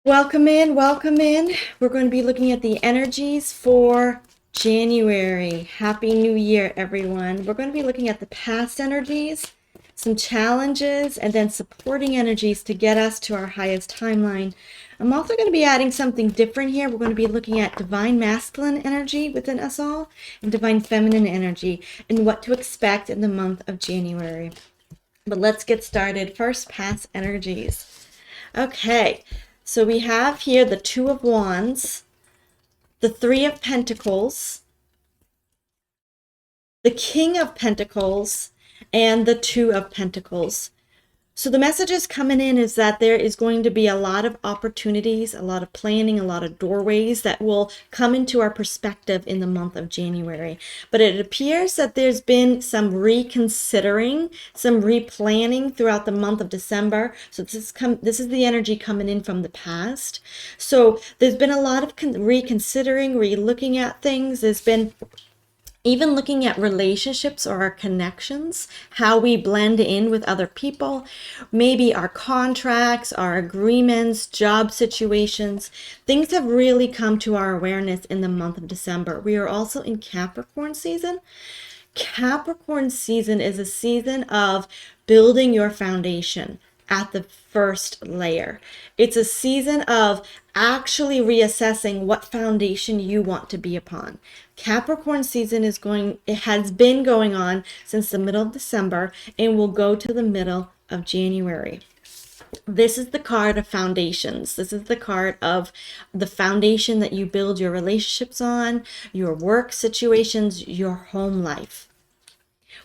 Welcome in, welcome in. We're going to be looking at the energies for January. Happy New Year, everyone. We're going to be looking at the past energies, some challenges, and then supporting energies to get us to our highest timeline. I'm also going to be adding something different here. We're going to be looking at divine masculine energy within us all and divine feminine energy and what to expect in the month of January. But let's get started. First, past energies. Okay, so we have here the Two of Wands, the Three of Pentacles, the King of Pentacles, and the Two of Pentacles. So the messages coming in is that there is going to be a lot of opportunities, a lot of planning, a lot of doorways that will come into our perspective in the month of January. But it appears that there's been some reconsidering, some replanning throughout the month of December. So this is the energy coming in from the past. So there's been a lot of reconsidering, re-looking at things. There's been even looking at relationships or our connections, how we blend in with other people, maybe our contracts, our agreements, job situations. Things have really come to our awareness in the month of December. We are also in Capricorn season. Capricorn season is a season of building your foundation at the first layer. It's a season of actually reassessing what foundation you want to be upon. Capricorn season it has been going on since the middle of December and will go to the middle of January. This is the card of foundations. This is the card of the foundation that you build your relationships on, your work situations, your home life.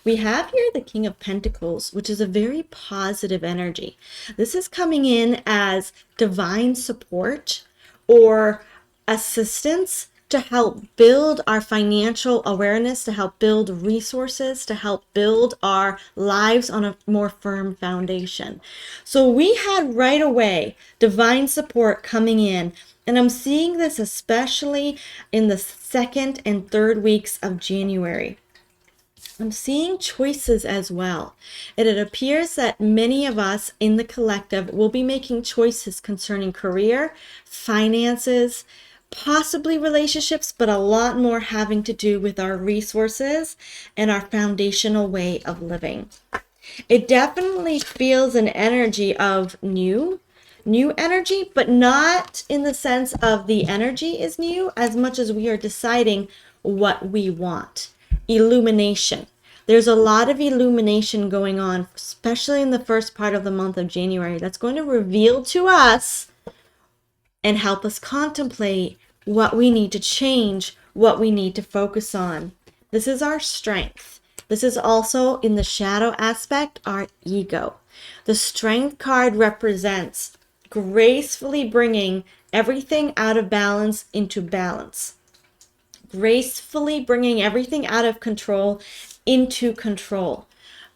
We have here the King of Pentacles, which is a very positive energy. This is coming in as divine support or assistance to help build our financial awareness, to help build resources, to help build our lives on a more firm foundation. So we had right away divine support coming in, and I'm seeing this especially in the second and third weeks of January. I'm seeing choices as well. And it appears that many of us in the collective will be making choices concerning career, finances, possibly relationships, but a lot more having to do with our resources and our foundational way of living. It definitely feels an energy of new energy, but not in the sense of the energy is new as much as we are deciding what we want. Illumination. There's a lot of illumination going on, especially in the first part of the month of January, that's going to reveal to us and help us contemplate what we need to change, what we need to focus on. This is our strength. This is also, in the shadow aspect, our ego. The Strength card represents gracefully bringing everything out of balance into balance. Gracefully bringing everything out of control into control.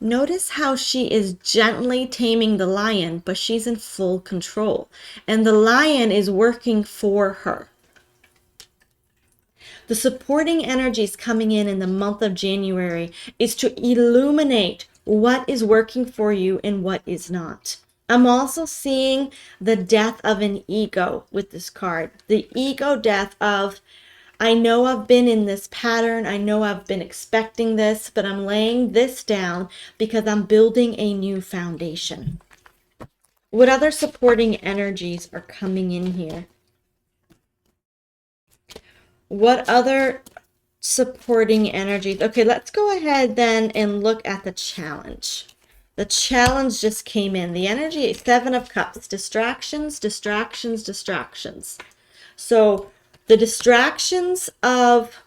Notice how she is gently taming the lion, but she's in full control. And the lion is working for her. The supporting energies coming in the month of January is to illuminate what is working for you and what is not. I'm also seeing the death of an ego with this card. The ego death of, I know I've been in this pattern. I know I've been expecting this, but I'm laying this down because I'm building a new foundation. What other supporting energies are coming in here? What other supporting energies? Okay, let's go ahead then and look at the challenge. The challenge just came in. The energy, Seven of Cups, distractions, distractions, distractions. So the distractions of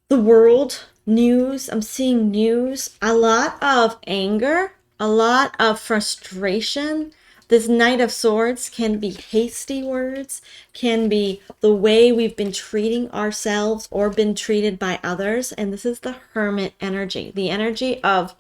the world, news, I'm seeing news, a lot of anger, a lot of frustration. This Knight of Swords can be hasty words, can be the way we've been treating ourselves or been treated by others. And this is the Hermit energy, the energy of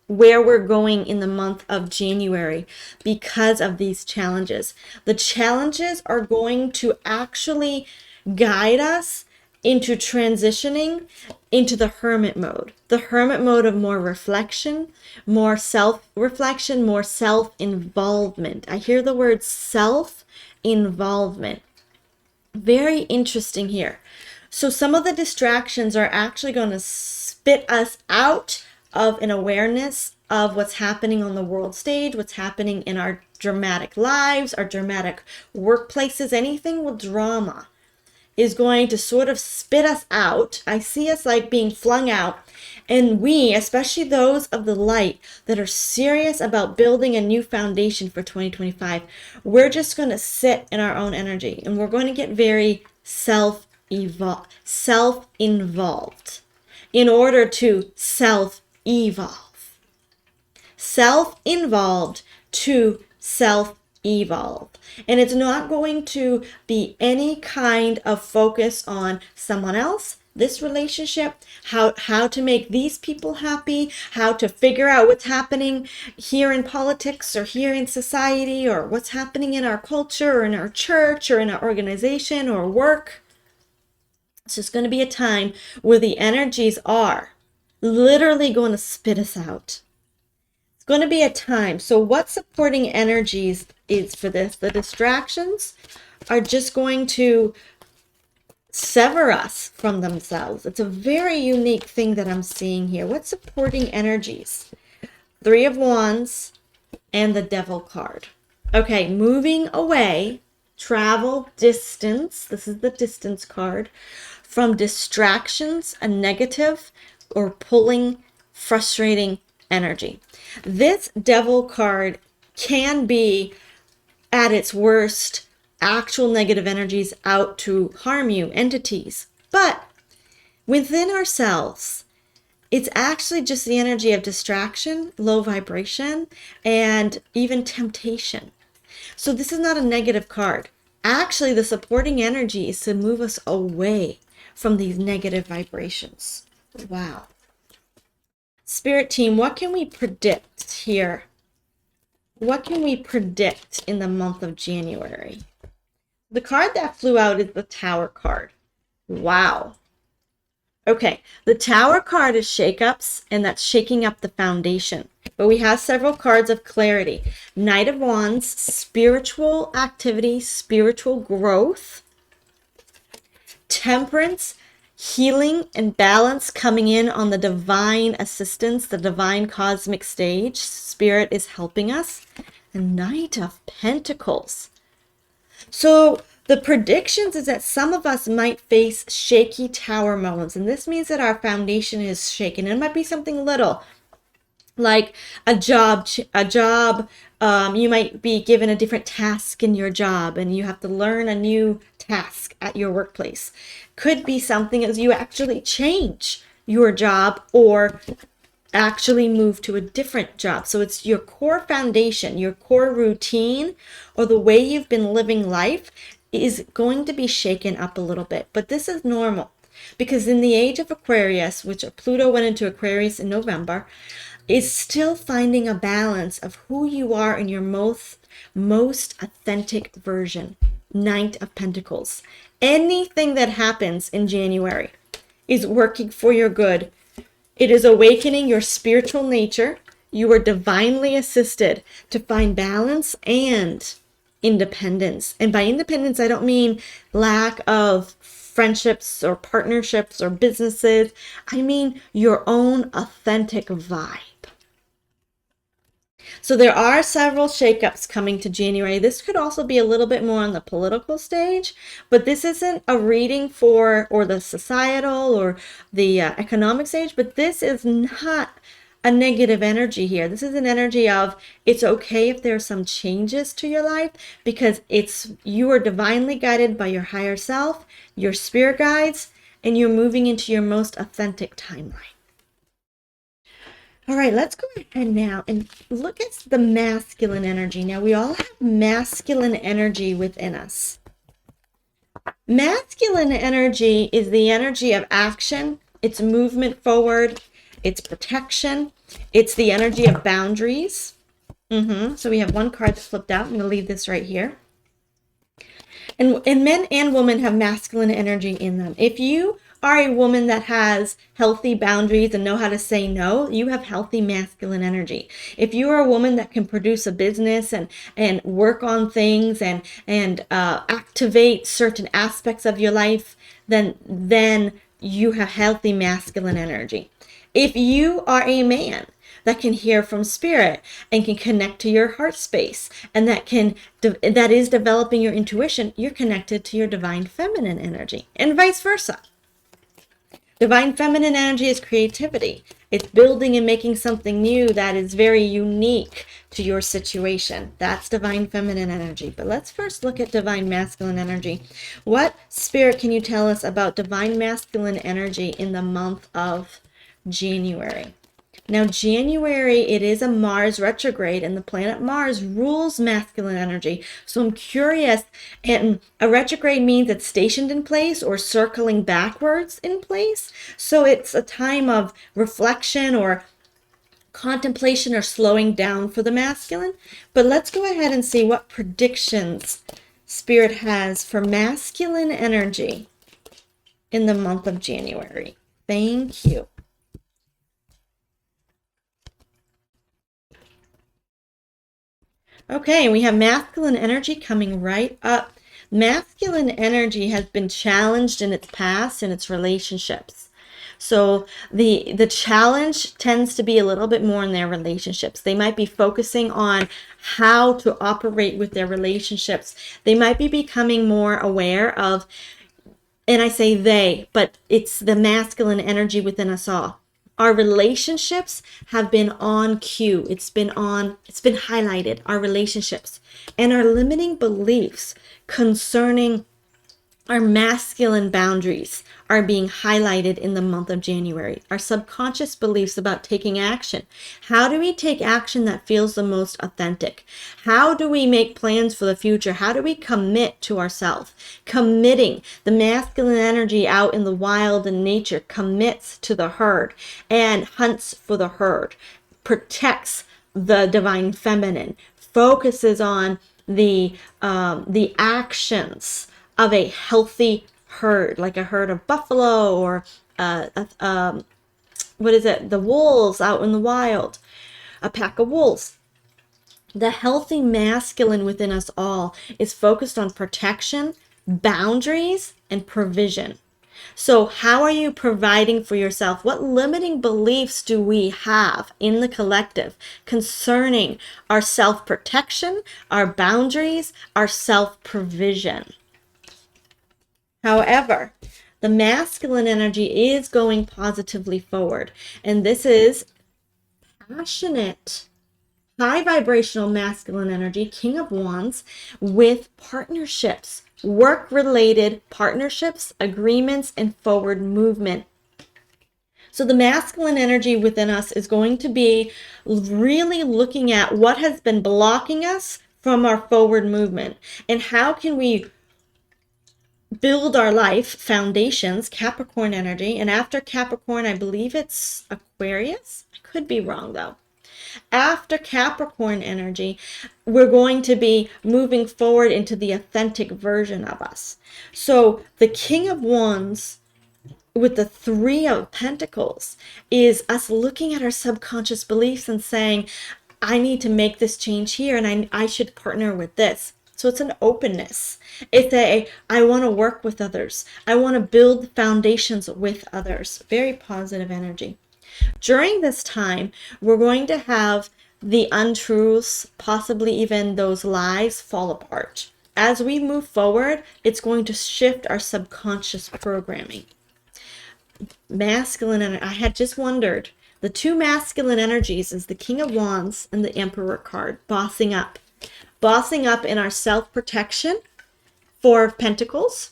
where we're going in the month of January because of these challenges. The challenges are going to actually guide us into transitioning into the hermit mode. The hermit mode of more reflection, more self-reflection, more self-involvement. I hear the word self involvement. Very interesting here. So some of the distractions are actually going to spit us out of an awareness of what's happening on the world stage, what's happening in our dramatic lives, our dramatic workplaces, anything with drama is going to sort of spit us out. I see us like being flung out. And we, especially those of the light that are serious about building a new foundation for 2025, we're just going to sit in our own energy and we're going to get very self-involved in order to self-evolve. Self-involved to self-evolve. And it's not going to be any kind of focus on someone else, this relationship, how to make these people happy, how to figure out what's happening here in politics or here in society or what's happening in our culture or in our church or in our organization or work. It's just going to be a time where the energies are literally going to spit us out. It's going to be a time. So what supporting energies is for this? The distractions are just going to sever us from themselves. It's a very unique thing that I'm seeing here. What supporting energies? Three of Wands and the Devil card. Okay, moving away, travel, distance. This is the distance card. From distractions, a negative or pulling, frustrating energy. This Devil card can be at its worst actual negative energies out to harm you, entities. But within ourselves, it's actually just the energy of distraction, low vibration, and even temptation. So this is not a negative card. Actually, the supporting energy is to move us away from these negative vibrations. Wow. Spirit team, what can we predict here? What can we predict in the month of January? The card that flew out is the Tower card. Wow. Okay, the Tower card is shakeups, and that's shaking up the foundation. But we have several cards of clarity. Knight of Wands, spiritual activity, spiritual growth. Temperance, healing and balance coming in on the divine assistance, the divine cosmic stage. Spirit is helping us. And Knight of Pentacles. So the predictions is that some of us might face shaky tower moments. And this means that our foundation is shaken. It might be something little, like a job. You might be given a different task in your job and you have to learn a new task at your workplace. Could be something as you actually change your job or actually move to a different job. So it's your core foundation, your core routine, or the way you've been living life is going to be shaken up a little bit. But this is normal because in the age of Aquarius, which Pluto went into Aquarius in November, is still finding a balance of who you are in your most authentic version. Knight of Pentacles. Anything that happens in January is working for your good. It is awakening your spiritual nature. You are divinely assisted to find balance and independence. And by independence, I don't mean lack of friendships or partnerships or businesses. I mean your own authentic vibe. So there are several shakeups coming to January. This could also be a little bit more on the political stage, but this isn't a reading for or the societal or the economic stage, but this is not a negative energy here. This is an energy of it's okay if there are some changes to your life because you are divinely guided by your higher self, your spirit guides, and you're moving into your most authentic timeline. All right, let's go ahead now and look at the masculine energy. Now, we all have masculine energy within us. Masculine energy is the energy of action. It's movement forward. It's protection. It's the energy of boundaries. So we have one card that flipped out. I'm going to leave this right here. And men and women have masculine energy in them. If you are a woman that has healthy boundaries and know how to say no, you have healthy masculine energy. If you are a woman that can produce a business and work on things and activate certain aspects of your life, then you have healthy masculine energy. If you are a man that can hear from spirit and can connect to your heart space and that is developing your intuition, you're connected to your divine feminine energy, and vice versa. Divine feminine energy is creativity. It's building and making something new that is very unique to your situation. That's divine feminine energy. But let's first look at divine masculine energy. What spirit can you tell us about divine masculine energy in the month of January? Now, January, it is a Mars retrograde, and the planet Mars rules masculine energy. So I'm curious, and a retrograde means it's stationed in place or circling backwards in place. So it's a time of reflection or contemplation or slowing down for the masculine. But let's go ahead and see what predictions Spirit has for masculine energy in the month of January. Thank you. Okay, we have masculine energy coming right up. Masculine energy has been challenged in its past in its relationships. So the challenge tends to be a little bit more in their relationships. They might be focusing on how to operate with their relationships. They might be becoming more aware of, and I say they, but it's the masculine energy within us all. Our relationships have been on cue. It's been highlighted, our relationships. And our limiting beliefs concerning our masculine boundaries are being highlighted in the month of January. Our subconscious beliefs about taking action. How do we take action that feels the most authentic? How do we make plans for the future? How do we commit to ourselves? Committing. The masculine energy out in the wild and nature commits to the herd and hunts for the herd, protects the divine feminine, focuses on the actions of a healthy herd, like a herd of buffalo or the wolves out in the wild, a pack of wolves. The healthy masculine within us all is focused on protection, boundaries, and provision. So how are you providing for yourself? What limiting beliefs do we have in the collective concerning our self-protection, our boundaries, our self-provision? However, the masculine energy is going positively forward, and this is passionate, high vibrational masculine energy, King of Wands, with partnerships, work-related partnerships, agreements, and forward movement. So the masculine energy within us is going to be really looking at what has been blocking us from our forward movement, and how can we build our life foundations, Capricorn energy. And after Capricorn, I believe it's Aquarius. I could be wrong though. After Capricorn energy, we're going to be moving forward into the authentic version of us. So the King of Wands with the Three of Pentacles is us looking at our subconscious beliefs and saying, I need to make this change here, and I should partner with this. So it's an openness. It's I want to work with others. I want to build foundations with others. Very positive energy. During this time, we're going to have the untruths, possibly even those lies, fall apart. As we move forward, it's going to shift our subconscious programming. Masculine energy. I had just wondered. The two masculine energies is the King of Wands and the Emperor card, bossing up. Bossing up in our self-protection, Four of Pentacles.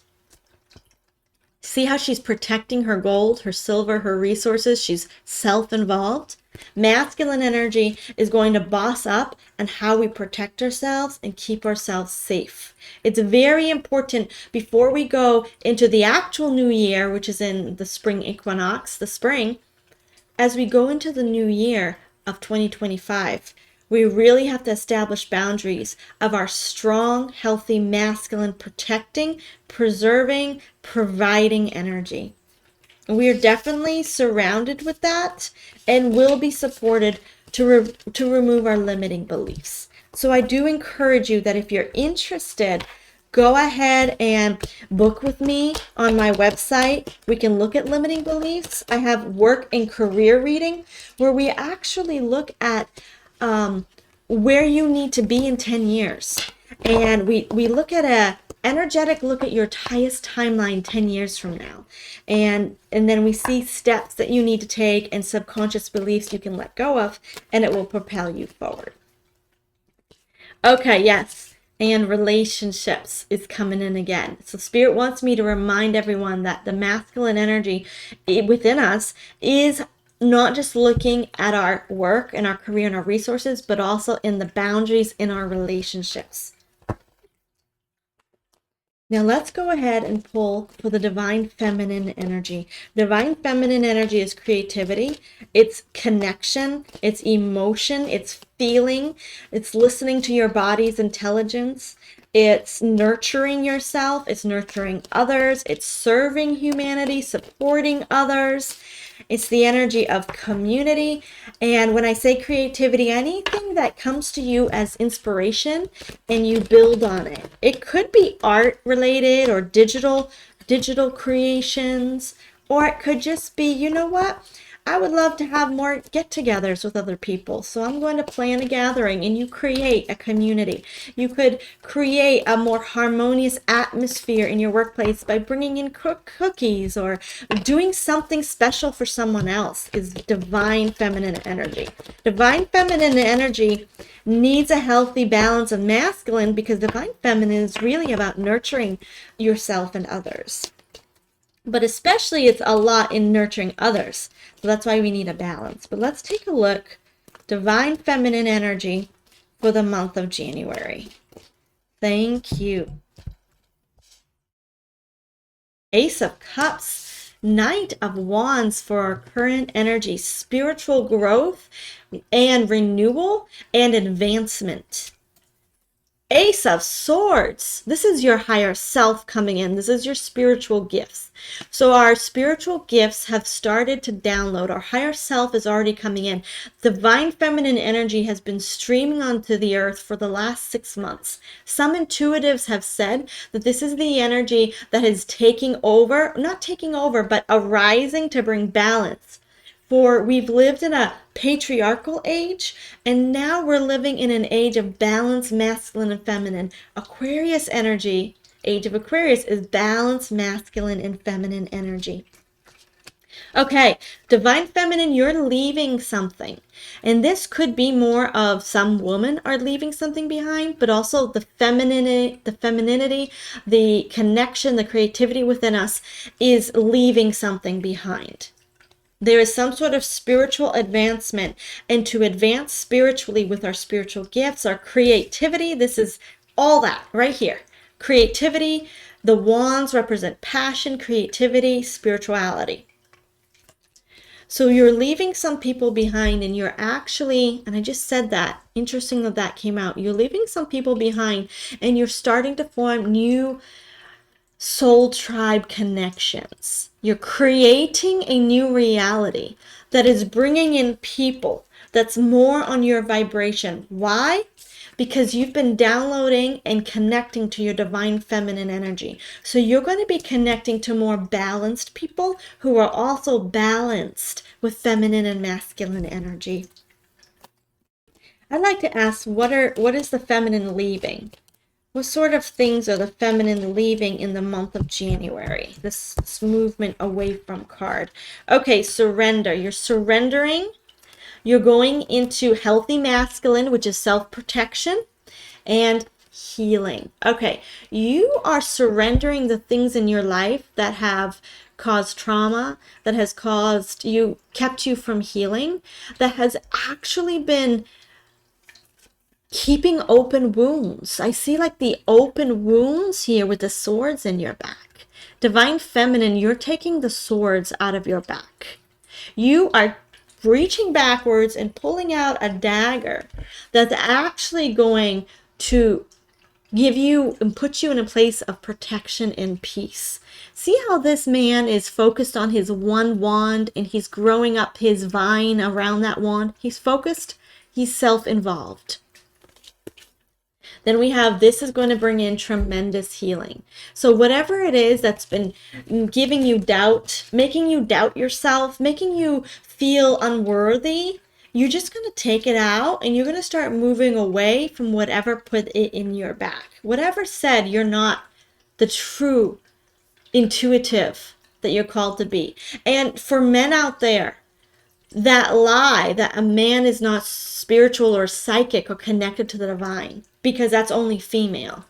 See how she's protecting her gold, her silver, her resources. She's self-involved. Masculine energy is going to boss up on how we protect ourselves and keep ourselves safe. It's very important before we go into the actual new year, which is in the spring equinox, the spring. As we go into the new year of 2025, we really have to establish boundaries of our strong, healthy, masculine, protecting, preserving, providing energy. We are definitely surrounded with that and will be supported to remove our limiting beliefs. So I do encourage you that if you're interested, go ahead and book with me on my website. We can look at limiting beliefs. I have work and career reading where we actually look at where you need to be in 10 years. And we look at a energetic look at your highest timeline 10 years from now. And then we see steps that you need to take and subconscious beliefs you can let go of, and it will propel you forward. Okay, yes. And relationships is coming in again. So Spirit wants me to remind everyone that the masculine energy within us is not just looking at our work and our career and our resources, but also in the boundaries in our relationships. Now let's go ahead and pull for the divine feminine energy. Divine feminine energy is creativity, it's connection, it's emotion, it's feeling, it's listening to your body's intelligence, it's nurturing yourself, it's nurturing others, it's serving humanity, supporting others. It's the energy of community. And when I say creativity, anything that comes to you as inspiration and you build on it. It could be art related or digital creations, or it could just be, you know what? I would love to have more get-togethers with other people. So I'm going to plan a gathering and you create a community. You could create a more harmonious atmosphere in your workplace by bringing in cookies or doing something special for someone else is divine feminine energy. Divine feminine energy needs a healthy balance of masculine because divine feminine is really about nurturing yourself and others. But especially it's a lot in nurturing others. So that's why we need a balance. But let's take a look. Divine feminine energy for the month of January. Thank you. Ace of Cups. Knight of Wands for our current energy. Spiritual growth and renewal and advancement. Ace of Swords. This is your higher self coming in. This is your spiritual gifts. So our spiritual gifts have started to download. Our higher self is already coming in. Divine feminine energy has been streaming onto the earth for the last 6 months. Some intuitives have said that this is the energy that is taking over, not taking over, but arising to bring balance. For we've lived in a patriarchal age, and now we're living in an age of balanced masculine and feminine. Aquarius energy, age of Aquarius, is balanced masculine and feminine energy. Okay, divine feminine, you're leaving something. And this could be more of some women are leaving something behind, but also the femininity, the connection, the creativity within us is leaving something behind. There is some sort of spiritual advancement, and to advance spiritually with our spiritual gifts, our creativity, this is all that right here. Creativity, the wands represent passion, creativity, spirituality. So you're leaving some people behind, and you're actually, and I just said that, interesting that that came out, you're leaving some people behind and you're starting to form new soul tribe connections. You're creating a new reality that is bringing in people that's more on your vibration. Why? Because you've been downloading and connecting to your divine feminine energy. So you're going to be connecting to more balanced people who are also balanced with feminine and masculine energy. I'd like to ask, what is the feminine leaving? What sort of things are the feminine leaving in the month of January? This movement away from card. Okay, surrender. You're surrendering. You're going into healthy masculine, which is self-protection, and healing. Okay, you are surrendering the things in your life that have caused trauma, that has kept you from healing, that has actually been keeping open wounds. I see like the open wounds here with the swords in your back. Divine feminine, you're taking the swords out of your back. You are reaching backwards and pulling out a dagger that's actually going to give you and put you in a place of protection and peace. See how this man is focused on his one wand and he's growing up his vine around that wand? He's focused, he's self-involved. Then we have, this is going to bring in tremendous healing. So whatever it is that's been giving you doubt, making you doubt yourself, making you feel unworthy, you're just going to take it out and you're going to start moving away from whatever put it in your back. Whatever said you're not the true intuitive that you're called to be. And for men out there, that lie that a man is not spiritual or psychic or connected to the divine, because that's only female.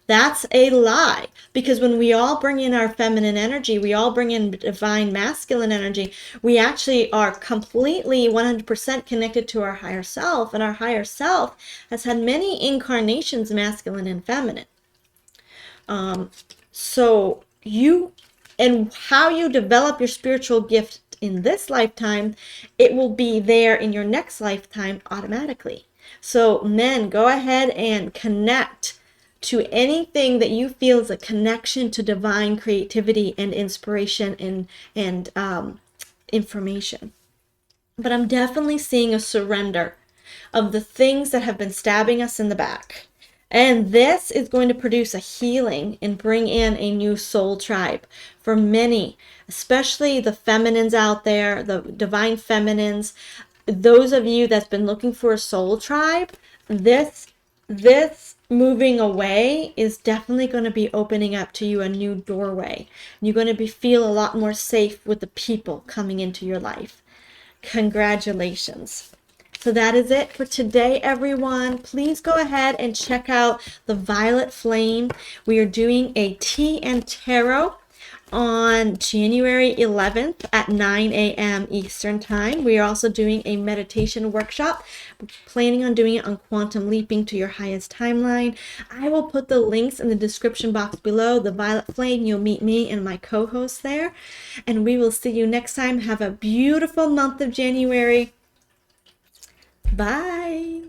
That's a lie, because when we all bring in our feminine energy, we all bring in divine masculine energy, we actually are completely 100% connected to our higher self, and our higher self has had many incarnations, masculine and feminine. So you, and how you develop your spiritual gift in this lifetime, it will be there in your next lifetime automatically. So men, go ahead and connect to anything that you feel is a connection to divine creativity and inspiration and information. But I'm definitely seeing a surrender of the things that have been stabbing us in the back. And this is going to produce a healing and bring in a new soul tribe for many, especially the feminines out there, the divine feminines. Those of you that's been looking for a soul tribe, this moving away is definitely going to be opening up to you a new doorway. You're going to feel a lot more safe with the people coming into your life. Congratulations. So that is it for today, everyone. Please go ahead and check out the Violet Flame. We are doing a tea and tarot on January 11th at 9 a.m. Eastern Time. We are also doing a meditation workshop. We're planning on doing it on quantum leaping to your highest timeline. I will put the links in the description box below. The Violet Flame, you'll meet me and my co-host there. And we will see you next time. Have a beautiful month of January. Bye.